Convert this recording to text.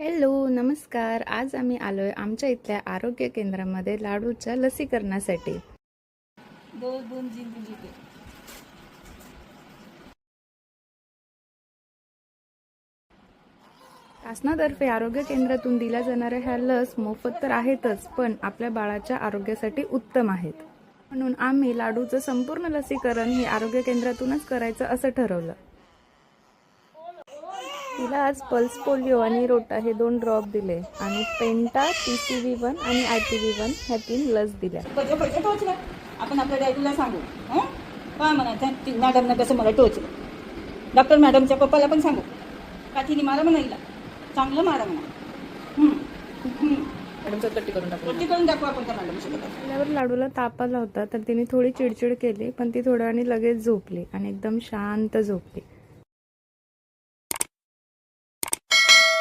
Hello, नमस्कार. आज आम्ही आलोय आमच्या इथल्या आरोग्य केंद्रामध्ये लाडूच्या लसीकरणासाठी. दोन जिंकली ते. शासनातर्फे आरोग्य केंद्रातून दिल्या जाणाऱ्या ह्या लस मोफत तर आहेतच, पण आपल्या बाळाच्या आरोग्यासाठी उत्तम आहेत. म्हणून आम्ही लाडूचं संपूर्ण लसीकरण हे आरोग्य केंद्रातूनच करायचं असं ठरवलं. तिला आज पल्स पोलिओ आणि रोटा हे 2 ड्रॉप दिले आणि पेंटा, PCV1 आणि IPV1 ह्या 3 लस दिल्या. पैसे टोचलं आपण आपल्या डॅडीला सांगू. काय म्हणायचं मॅडमनं कसं मला टोचलं. डॉक्टर मॅडमच्या पप्पाला पण सांगू. काठीने मारा म्हणायला चांगलं मारा म्हणा. मॅडमचं कट्टी करून दाखवू आपण त्या मॅडमसोबत. आल्यावर लाडूला ताप आला होता तर तिने थोडी चिडचिड केली, पण ती थोड्या वेळाने लगेच झोपली आणि एकदम शांत झोपली.